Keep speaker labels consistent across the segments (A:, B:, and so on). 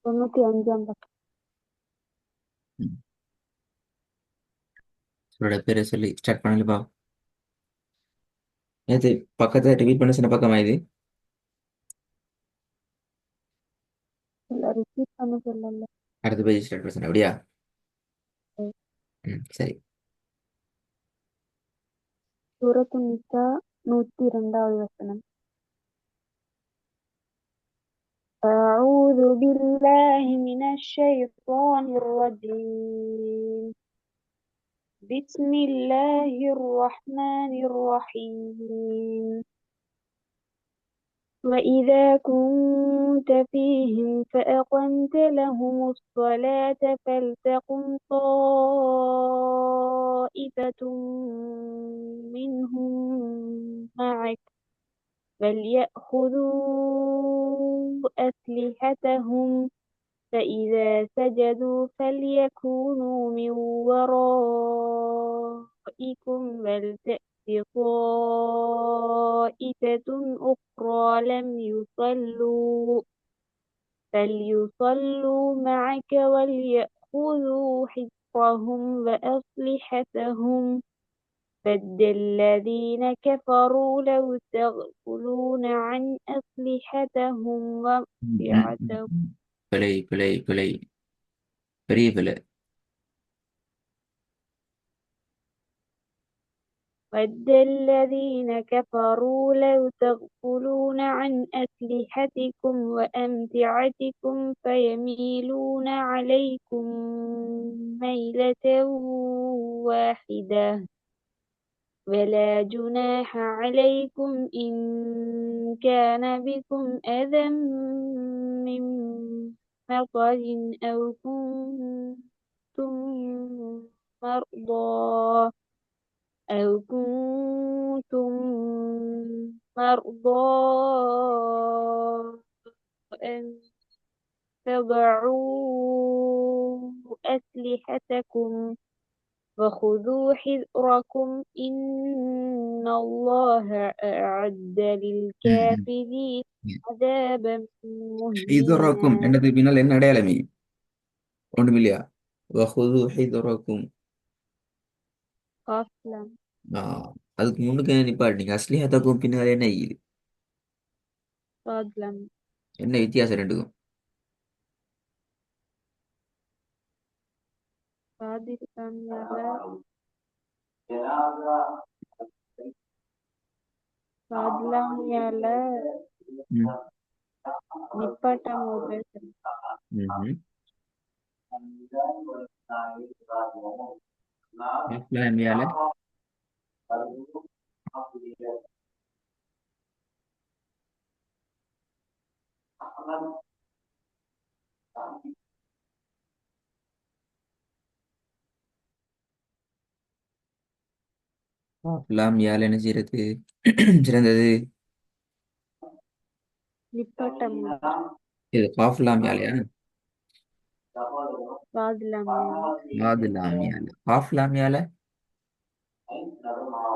A: தொண்ணூத்தி 5
B: ம். உங்களோட பேரை சொல்லி ஸ்டார்ட் பண்ணலப்பா. நேற்று பக்கத்தை ரிப்பீட் பண்ண சொன்ன பக்கமா இது?
A: இல்ல, ரிப்பீட் பண்ண சொல்லல.
B: அடுத்த பேஜ் ஸ்டார்ட் பண்ண சொன்ன அப்படியா? ம், சரி.
A: சூரத்து நிசா 102வது வசனம். أعوذ بالله من الشيطان الرجيم. بسم الله الرحمن الرحيم. وإذا كنت فيهم فأقمت لهم الصلاة فلتقم طائفة منهم معك فليأخذوا أسلحتهم فإذا سجدوا فليكونوا من ورائكم ولتأت طائفة أخرى لم يصلوا فليصلوا معك وليأخذوا حذرهم وأسلحتهم ود الذين كفروا لو تغفلون عن أسلحتهم
B: ம், ம், ம்,
A: وأمتعتهم.
B: ம். பிழை பிழை பிழை, பெரிய பிழை.
A: ود الذين كفروا لو تغفلون عن أسلحتكم وأمتعتكم فيميلون عليكم ميلة واحدة ولا جناح عليكم إن كان بكم أذى من مطر أو كنتم مرضى أو كنتم مرضى أن تضعوا أسلحتكم وخذوا حذركم إن الله أعد
B: ம், ம்,
A: للكافرين
B: ம்.
A: عذابا
B: ஹிதுரக்கும்
A: مهينا.
B: என்னது பின்னால் என்ன அடையாளமே? ஒன்றுமில்லையா? வஹுது ஹிதுரக்கும்.
A: قفلا.
B: ஆ, அதுக்கு முன்னுக்கு என்ன நிப்பாட்டினீங்க? அஸ்லிஹத்தக்கும் பின்னால் என்ன இது?
A: فضلا.
B: என்ன வித்தியாசம் ரெண்டுக்கும்?
A: فضلا فضلا يلا
B: ம்,
A: நிப்பாட்ட மொபைல்.
B: ம்ஹும். அஸ்லாமியால அஸ்லாமியால என்ன செய்யறது சிறந்தது?
A: நிப்பாட்ட
B: இது காஃப்லாமியாலையா?
A: فضلا
B: மாதுலாமியால காஃப்லாமியால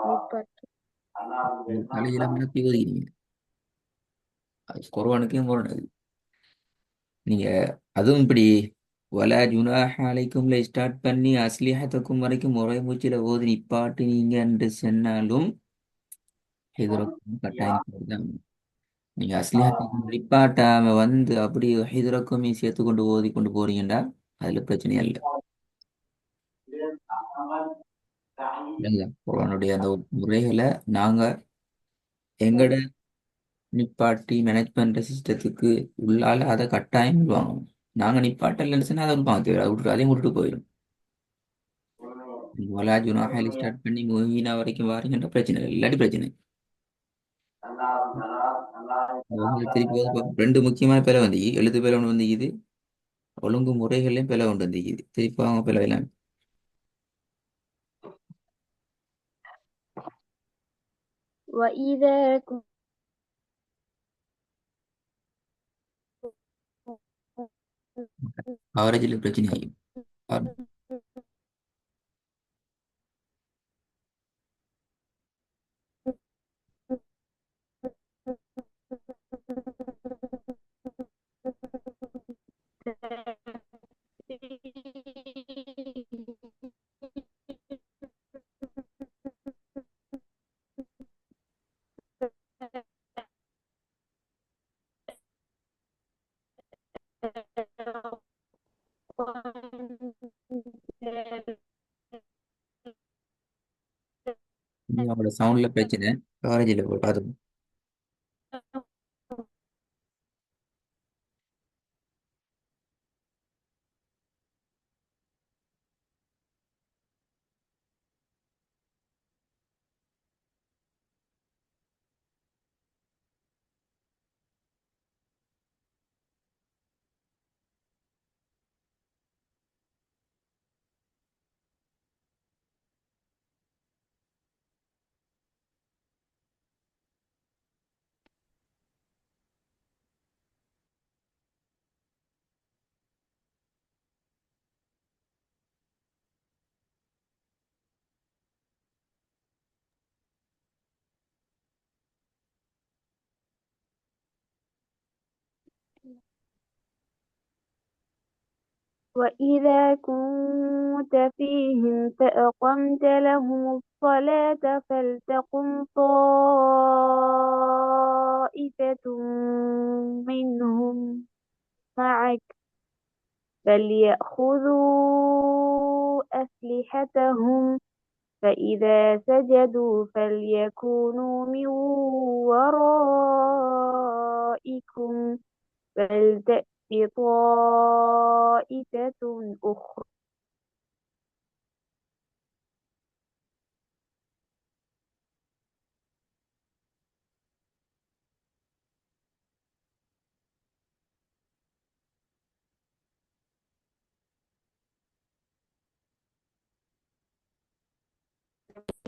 A: நிப்பாட்ட.
B: தலையில மாத்தி ஒதுக்கிறீங்க. அது குர்ஆனுக்கே முரணது. நீங்க அதுவும் இப்படி வலா ஜுனாஹ அலைக்கும்ல ஸ்டார்ட் பண்ணி அஸ்லிஹத்துக்கும் வரைக்கும் ஒரே மூச்சில ஓதி நிப்பாட்டி நீங்க என்று சொன்னாலும் ஹிதுரக்கும் கட்டாயம் தான். நீங்க அஸ்லிஹத்துக்கும் நிப்பாட்டாம வந்து அப்படி ஹிதுரக்கும் சேர்த்து கொண்டு ஓதி கொண்டு போறீங்கடா, அதுல பிரச்சனையே இல்லை. இல்லைங்களா? குர்ஆனுடைய அந்த முறைகளை நாங்க எங்கட நிப்பாட்டி மேனேஜ் பண்ற சிஸ்டத்துக்கு உள்ளால அதை கட்டாயம் விடுவாங்க. நாங்க நிப்பாட்டலன்னு சொன்னா அதை விடுவாங்க, தேவை அதை விட்டுட்டு அதையும் விட்டுட்டு போயிடும். வலா ஜுனாஹ ஸ்டார்ட் பண்ணி முஹீனா வரைக்கும் வாரீங்கன்ற பிரச்சனை இல்லை, இல்லாட்டி பிரச்சனை. அவங்க திருப்பி வந்து பார்ப்போம். ரெண்டு முக்கியமான பிழை வந்து எழுத்து பிழை ஒன்று வந்து இது, ஒழுங்கு முறைகளையும் பிழை ஒன்று வந்து இது. திருப்பி அவங்க பிழை எல்லாம்
A: وإذا كنت
B: கவரேஜில் பிரச்சனை ஆகும். சவுண்ட்ல பிரச்சனை. கவரேஜில் போய் பார்த்து.
A: وإذا كنت فيهم فأقمت لهم الصلاة فلتقم طائفة منهم معك فليأخذوا أسلحتهم فإذا سجدوا فليكونوا من ورائكم فلتأت طائفة أخرى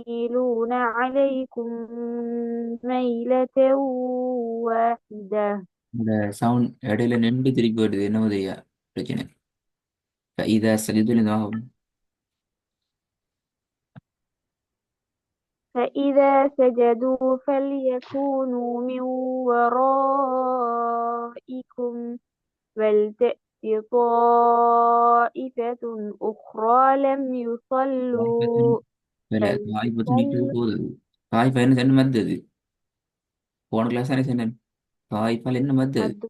A: يميلون عليكم ميلة واحدة
B: இந்த சவுண்ட் இடையில நின்று திருப்பி வருது, என்ன உதவியா பிரச்சனை. இதை சஜிதுல ஆகும்.
A: فإذا سجدوا فليكونوا من ورائكم ولتأت طائفة أخرى لم يصلوا
B: தாய்ப்பத்து நீட்டது
A: فليصلوا
B: போகுது. தாய்ப்பா என்ன சென்ன மத்தது. போன கிளாஸ் தானே சொன்னேன். தாய்ப்பால் என்ன மத்தது.
A: مد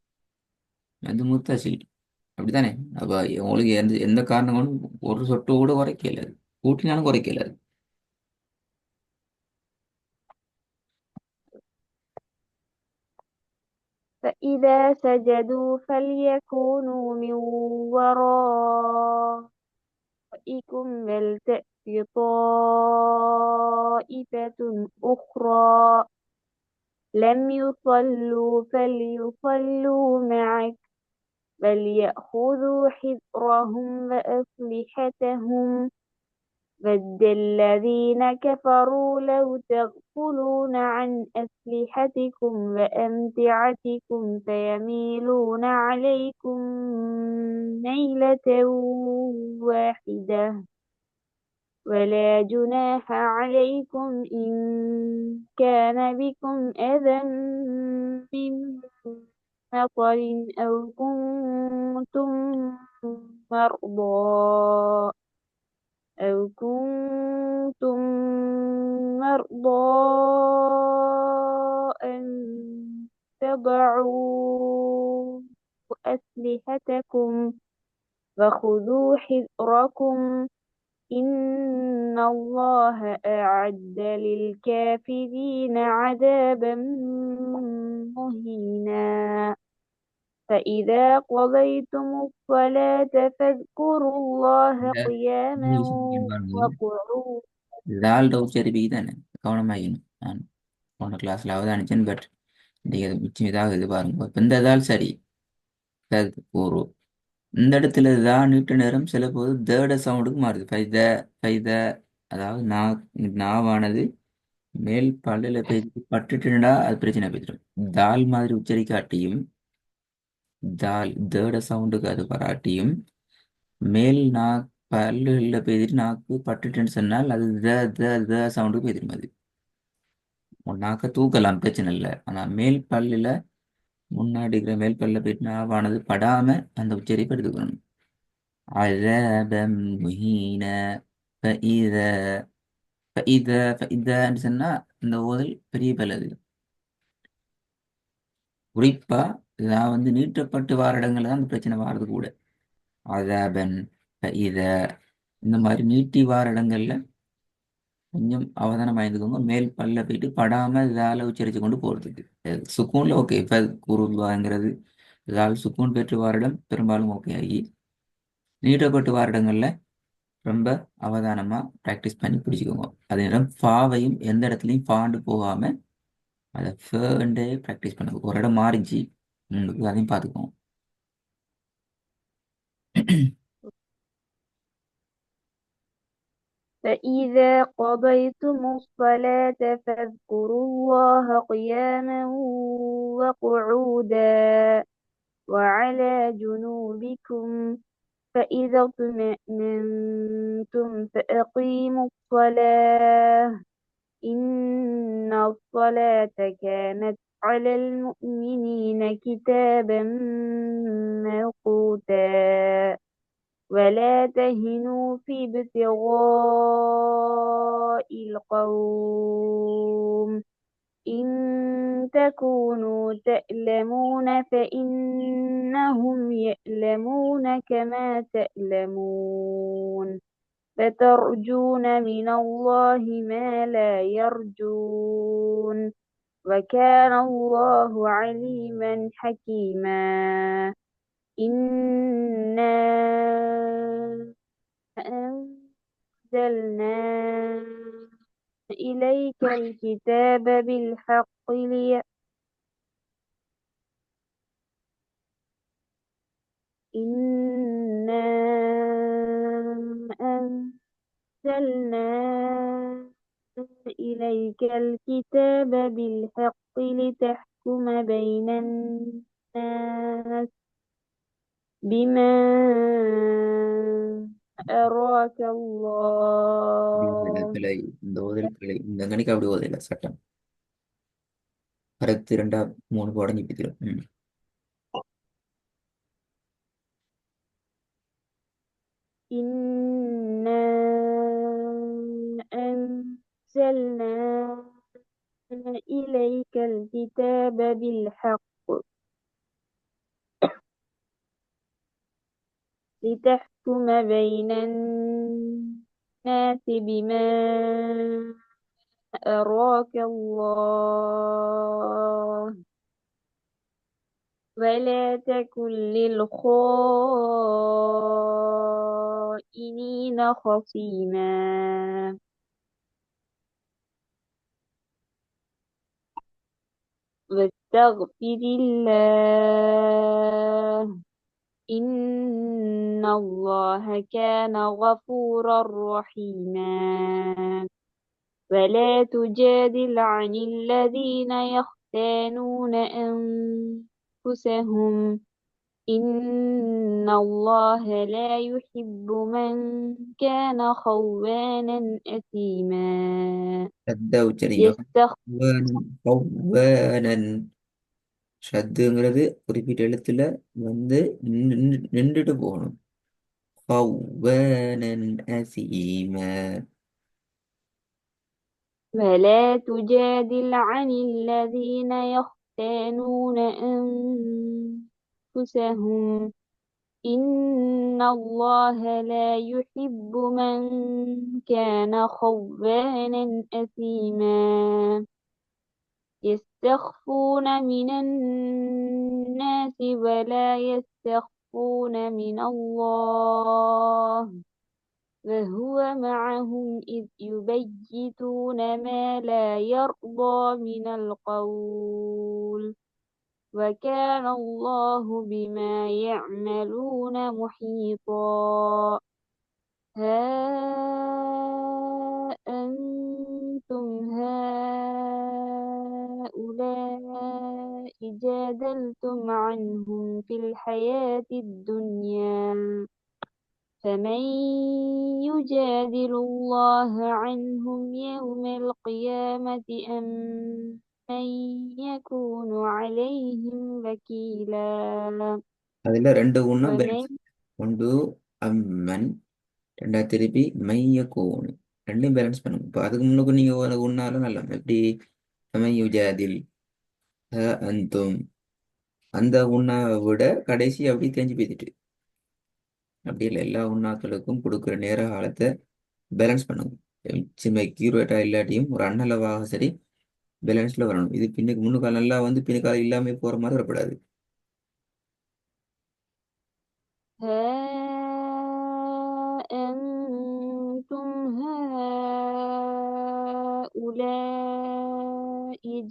B: அது முத்தாசி. அப்படித்தானே. அப்ப உங்களுக்கு எந்த எந்த காரணம் கொண்டும் ஒரு சொட்டு கூட குறைக்க இயலாது. கூட்டினாலும் குறைக்க இயலாது.
A: فإذا سجدوا فليكونوا من ورائكم ولتأت طائفة أخرى لم يصلوا فليصلوا معك فليأخذوا حذرهم وأسلحتهم ود الذين كفروا لو تغفلون عن أسلحتكم وأمتعتكم فيميلون عليكم ميلة واحدة ولا جناح عليكم إن كان بكم أذى من مطر مرضى أو كنتم مرضى أن تضعوا أسلحتكم فخذوا حذركم إن الله أعد للكافرين عذابا مهينا فإذا قضيتم الصلاة فاذكروا الله
B: இந்த
A: قياما
B: இங்கிலீஷ் மீடியம் பாருங்க.
A: وقعودا
B: லால்ட உச்சரிப்பிக்கு தானே கவனமாகணும். நான் போன கிளாஸ்ல அவதானிச்சேன். பட் இன்னைக்கு அது மிச்சம் இதாக இது பாருங்க. இப்போ இந்த இதால் சரி. ஒரு இந்த இடத்துல தான் நீட்ட நேரம் சில போது தேர்ட சவுண்டுக்கு மாறுது. ஃபைத அதாவது நாவானது மேல் பல்லுல பேசி பட்டுட்டுடா அது பிரச்சனை போயிடும். தால் மாதிரி உச்சரிக்காட்டியும் தால் தேர்ட சவுண்டுக்கு அது வராட்டியும் மேல் பல்லுல பேசிட்டு நாக்கு பட்டுட்டுன்னு சொன்னால் அது த சவுண்டுக்கு பேசிடும். அது நாக்க தூக்கலாம் பிரச்சனை இல்லை. ஆனா மேல் பல்லுல முன்னாடி இருக்கிற மேல் பல்லுல போயிட்டு நாவானது படாம அந்த உச்சரிப்பை எடுத்துக்கணும். عذابا مهينا فإذا فإذا சொன்னா இந்த ஓதல் பெரிய பலது. குறிப்பா நான் நீட்டப்பட்டு வார இடங்கள்ல தான் அந்த பிரச்சனை வாரது கூட. அதாபன் இத இந்த மாதிரி நீட்டி வார இடங்கள்ல கொஞ்சம் அவதானம் வாய்ந்துக்கோங்க. மேல் பல்ல போயிட்டு படாமல் இதால் உச்சரித்து கொண்டு போகிறதுக்கு. சுக்கூனில் ஓகே. இப்போ குருவாங்கிறது இதால் சுக்கூன் பெற்று வாரிடம் பெரும்பாலும் ஓகே ஆகி, நீட்டப்பட்டு வாரிடங்களில் ரொம்ப அவதானமாக ப்ராக்டிஸ் பண்ணி பிடிச்சிக்கோங்க. அதே நேரம் ஃபாவையும் எந்த இடத்துலையும் ஃபாண்டு போகாமல் அதை ஃபேண்டே ப்ராக்டிஸ் பண்ணுங்க. ஒரு இடம் மாறிச்சு உங்களுக்கு, அதையும் பார்த்துக்கோங்க.
A: فإذا قضيتم الصلاة فاذكروا الله قياما وقعودا وعلى جنوبكم فإذا اطمأننتم فأقيموا الصلاة إن الصلاة كانت على المؤمنين كتابا موقوتا ولا تهنوا في ابتغاء القوم إن تكونوا تألمون فإنهم يألمون كما تألمون فترجون من الله ما لا يرجون وكان الله عليما حكيما إنا أنزلنا إليك الكتاب بالحق إنا أنزلنا إليك الكتاب بالحق لتحكم بين الناس بما أراك الله
B: கிளை இந்த ஓதல் கிளை இந்த கணிக்கு அப்படி ஓதையில சட்டம் கருத்து ரெண்டா மூணு உடஞ்சி பித்திரும்.
A: إنا أنزلنا إليك الكتاب بالحق لتحكم بين الناس بما أراك الله ولا تكن للخائنين خصيما واستغفر الله إن الله كان غفورا رحيما ولا تجادل عن الذين يختانون أنفسهم إن الله لا يحب من كان خوانا أثيما
B: சத்த உச்சரிங்க.
A: يستخ
B: கௌவானன். ஷத்துங்கிறது குறிப்பிட்ட எழுத்துல வந்து நின்றுட்டு போகணும். கௌவானன் அசீம.
A: ولا تجادل عن الذين يختانون أنفسهم إن الله لا يحب من كان خوانا أثيما يستخفون من الناس ولا يستخفون من الله وهو معهم إذ يبيتون ما لا يرضى من القول وكان الله بما يعملون محيطا ها أنتم هؤلاء جادلتم عنهم في الحياة الدنيا فمن يجادل الله عنهم يوم القيامة أم من يكون عليهم وكيلا
B: அதுல ரெண்டு உண்ணா
A: ومن
B: பேலன்ஸ். ஒன்று அம்மன், ரெண்டா திருப்பி மைய கோணு. ரெண்டையும் பேலன்ஸ் பண்ணுங்க. இப்போ அதுக்கு முன்னுக்கு நீங்க உண்ணாலும் நல்லா எப்படி மையுஜாதில் அந்தும் அந்த உண்ணாவை விட கடைசி அப்படி தெரிஞ்சு போய்த்துட்டு அப்படி இல்லை. எல்லா உண்ணாக்களுக்கும் கொடுக்குற நேர காலத்தை பேலன்ஸ் பண்ணுங்க. மிச்சம் அக்யூரேட்டா இல்லாட்டியும் ஒரு அன்னளவாக சரி பேலன்ஸ்ல வரணும். இது பின்னுக்கு முன்னுக்கால நல்லா வந்து பின்னுக்கால இல்லாம போற மாதிரி வரக்கூடாது.
A: ها أنتم هؤلاء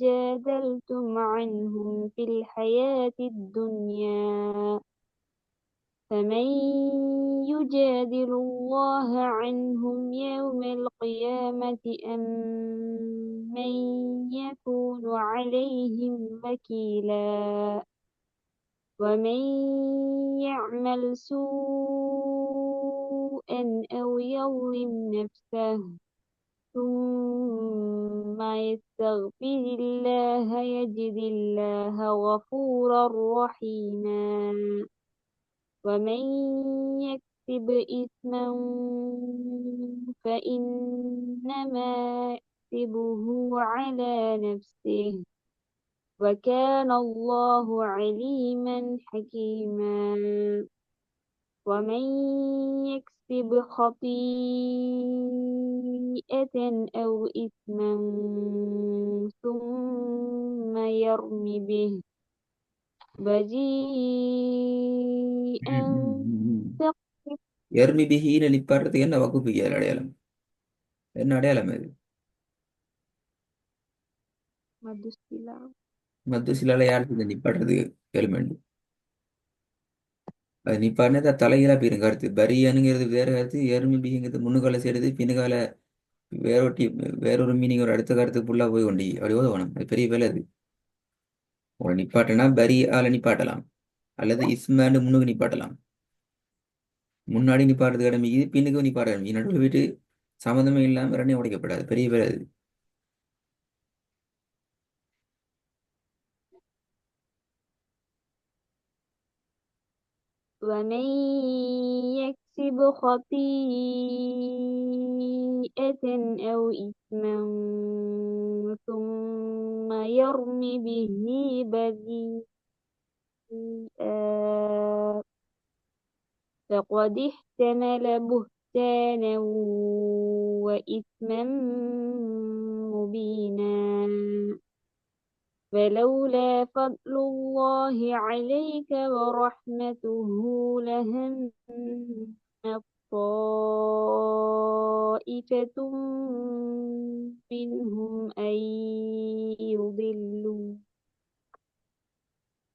A: جادلتم عنهم في الحياة الدنيا فمن يجادل الله عنهم يوم القيامة أم من يكون عليهم وكيلا ومن يعمل سوءا أو يظلم نفسه ثم يستغفر الله يجد الله غفورا رحيما ومن يكسب إثما فإنما يكسبه على نفسه وكان الله عليما حكيما ومن يكسب خطيئة أو إثما ثم يرم به بريئا فقد
B: எர்மி பிஹின்னு நிப்பாட்டுறதுக்கு என்ன வகுப்பு அடையாளம்? என்ன அடையாளம் அது?
A: மதுசிலா
B: மத்துசிலால யாருக்கு இதை நிப்பாட்டுறது எலிமெண்ட்? அது நிப்பாட்டினது தலைகீழா போயிரும் கருத்து. பரியனுங்கிறது வேற கருத்து, எருமி பிங்கிறது முன்னுக்கால செய்யறது பின்னுக்கால வேறொட்டி வேறொரு மீனிங் ஒரு அடுத்த கருத்து ஃபுல்லா போய் கொண்டு அப்படி ஓதவணும். அது பெரிய வேலை அது. உங்களை நிப்பாட்டினா பரி ஆல நிப்பாட்டலாம், அல்லது இஸ்மான்னு முன்னுக்கு நிப்பாட்டலாம். முன்னாடி நிப்பாடுறது கடமை, இது பின்னுக்கு நிப்பாட கடமை. நடுவில் போயிட்டு சம்மந்தமே இல்லாம ரெண்டையும் உடைக்கப்படாது. பெரிய வேலை அது.
A: ومن يكسب خطيئة أو إثما ثم يرم به بريئا فقد احتمل بهتانا وإثما مبينا فلولا فضل الله عليك ورحمته لهم طائفة منهم أن يضلوا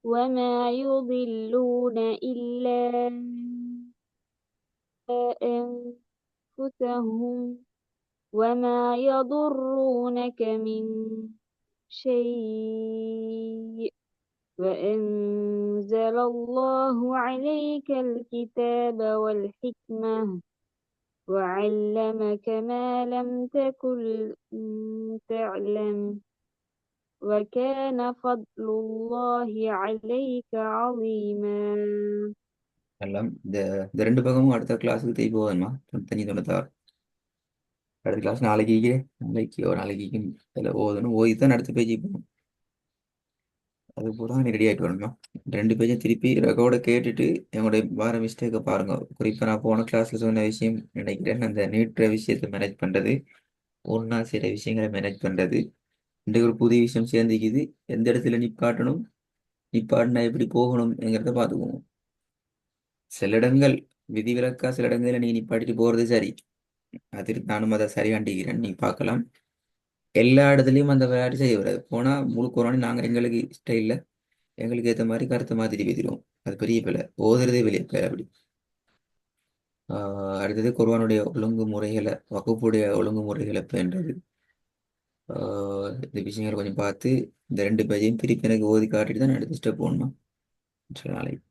A: وما يضلون إلا أنفسهم وما يضرونك من شيء وأنزل الله عليك الكتاب والحكمة وعلمك ما لم تكن تعلم وكان فضل الله عليك عظيما
B: எல்லாம் இந்த ரெண்டு பக்கமும் அடுத்த கிளாஸுக்கு திருப்பி போகணுமா? தனி தொண்ணூத்தாறு அடுத்த கிளாஸ் நாளைக்கு நாளைக்கு அதில் ஓதணும். ஓதி தான் அடுத்த பேஜ் போகணும். அது பூரா நீ ரெடி ஆகிட்டு வரணுமா? ரெண்டு பேஜும் திருப்பி ரெக்கார்டை கேட்டுட்டு என்னுடைய வார மிஸ்டேக்கை பாருங்க. குறிப்பாக நான் போன கிளாஸில் சொன்ன விஷயம் நினைக்கிறேன், அந்த நீட்டுற விஷயத்தை மேனேஜ் பண்ணுறது, ஒன்றா சில விஷயங்களை மேனேஜ் பண்ணுறது, இன்றைக்கு ஒரு புதிய விஷயம் சேர்ந்துக்குது, எந்த இடத்துல நிப்பாட்டணும், நிப்பாட்டினா எப்படி போகணும்ங்கிறத பார்த்துக்குவோம். சில இடங்கள் விதிவிலக்கா, சில இடங்களில் நீ நிப்பாட்டிட்டு போகிறது சரி, அது நானும் அதை சரியாண்டிக்கிறேன், நீ பார்க்கலாம். எல்லா இடத்துலையும் அந்த விளையாட்டு செய்ய வராது. போனால் முழு குரானி நாங்கள் எங்களுக்கு ஸ்டைலில் எங்களுக்கு ஏற்ற மாதிரி கருத்தை மாற்றிட்டு பேசிடுவோம். அது பெரிய பிள்ளை ஓதுறதே வெளியே பிள்ளை அப்படி. அடுத்தது குர்ஆனுடைய ஒழுங்குமுறைகளை, வகுப்புடைய ஒழுங்குமுறைகளை பேண்டது. இந்த விஷயங்களை கொஞ்சம் பார்த்து இந்த ரெண்டு பேஜையும் திருப்பி எனக்கு ஓதி காட்டிட்டு தான் நான் அடுத்த ஸ்டெப் போடணும் நாளைக்கு.